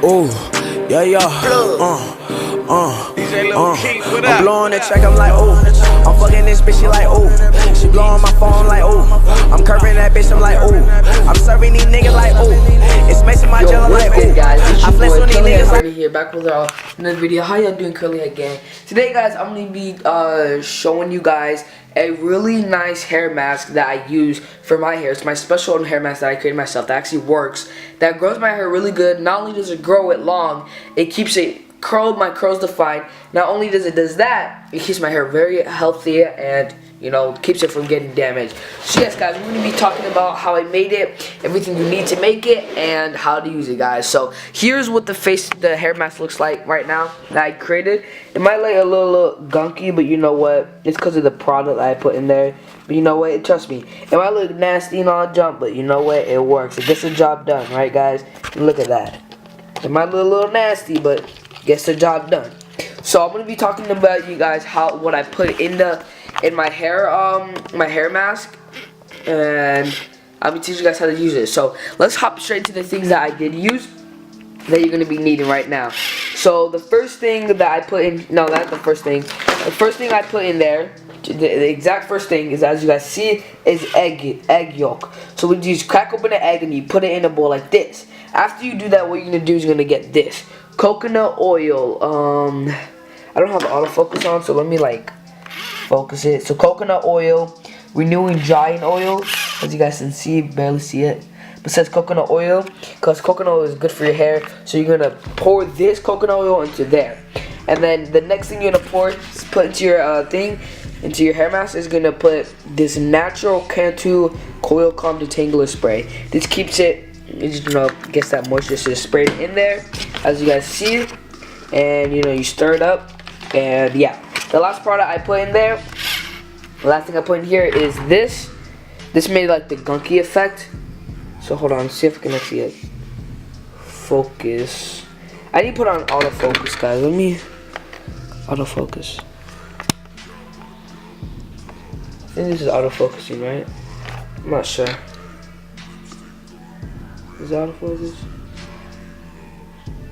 Ooh, yeah, yeah. I'm blowing the check, I'm like, ooh. I'm fucking this bitch, she like, ooh. She blowing my phone, like, ooh. I'm curving that bitch, I'm like, ooh. I'm serving these niggas like, ooh. It's making my jello like, ooh. Guys, I flex on these niggas like. Here, back with another video. How y'all doing, Curly Head Gang? Today, guys, I'm gonna be showing you guys a really nice hair mask that I use for my hair. It's my special hair mask that I created myself that actually works. That grows my hair really good. Not only does it grow it long, it keeps it curled, my curls defined. Not only does it that, it keeps my hair very healthy and, you know, keeps it from getting damaged. So yes, guys, we're going to be talking about how I made it, everything you need to make it, and how to use it, guys. So here's what the hair mask looks like right now that I created. It might look a little gunky, but you know what? It's because of the product that I put in there. But you know what? Trust me. It might look nasty and all jump, but you know what? It works. It gets the job done, right, guys? Look at that. It might look a little nasty, but gets the job done. So I'm gonna be talking about you guys what I put in my hair mask, and I'll be teaching you guys how to use it. So let's hop straight to the things that I did use that you're gonna be needing right now. So the first thing that I put in, no, that's the first thing. The first thing I put in there, the exact first thing is, as you guys see, is egg yolk. So we just crack open an egg and you put it in a bowl like this. After you do that, what you're gonna do is you're gonna get this coconut oil. I don't have autofocus on, so let me like focus it. So coconut oil, renewing drying oil, as you guys can see, barely see it, but it says coconut oil because coconut oil is good for your hair. So you're gonna pour this coconut oil into there, and then the next thing you're gonna put into your into your hair mask is gonna put this natural Cantu coil calm detangler spray. This keeps it, just, you know, gets that moisture, so spray it in there, as you guys see, and you know, you stir it up. And yeah, the last product I put in there, the last thing I put in here is this. This made like the gunky effect. So hold on, see if I can actually like focus. I need to put on autofocus, guys. Let me autofocus. I think this is autofocusing, right? I'm not sure. Is it autofocus?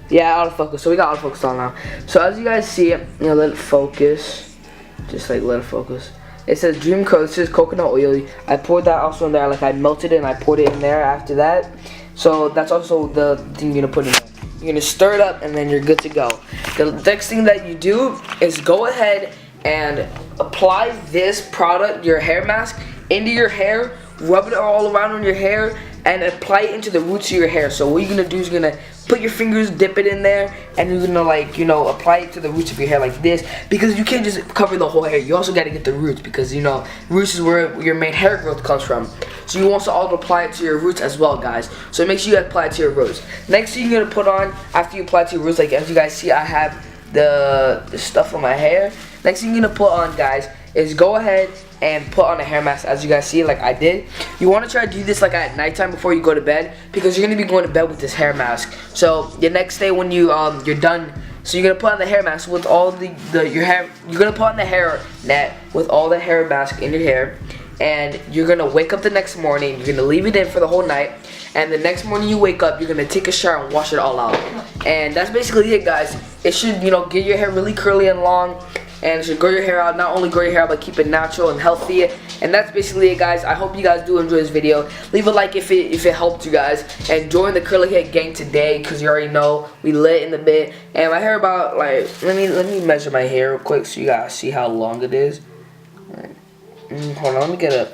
Yeah, autofocus. So we got autofocus on now. So as you guys see it, you know, let it focus. Just like let it focus. It says Dream Curl. This is coconut oil. I poured that also in there. Like I melted it and I poured it in there after that. So that's also the thing you're gonna put in there. You're gonna stir it up and then you're good to go. The next thing that you do is go ahead and apply this product, your hair mask, into your hair. Rub it all around on your hair and apply it into the roots of your hair. So what you're gonna do is you're gonna put your fingers, dip it in there, and you're gonna, like, you know, apply it to the roots of your hair like this, because you can't just cover the whole hair. You also gotta get the roots, because you know roots is where your main hair growth comes from. So you also apply it to your roots as well, guys. So make sure you apply it to your roots. Next thing you're gonna put on after you apply it to your roots, like as you guys see, I have the stuff on my hair. Next thing you're gonna put on, guys, is go ahead and put on a hair mask, as you guys see, like I did. You want to try to do this like at nighttime before you go to bed, because you're gonna be going to bed with this hair mask. So the next day when you you're done, so you're gonna put on the hair mask with all your hair. You're gonna put on the hair net with all the hair mask in your hair, and you're gonna wake up the next morning. You're gonna leave it in for the whole night, and the next morning you wake up, you're gonna take a shower and wash it all out. And that's basically it, guys. It should, you know, get your hair really curly and long, and it should grow your hair out. Not only grow your hair out, but keep it natural and healthy. And that's basically it, guys. I hope you guys do enjoy this video. Leave a like if it helped you guys, and join the Curly Head Gang today, because you already know we lit in the bit. And my hair about, like, let me measure my hair real quick so you guys see how long it is. Hold on, let me get a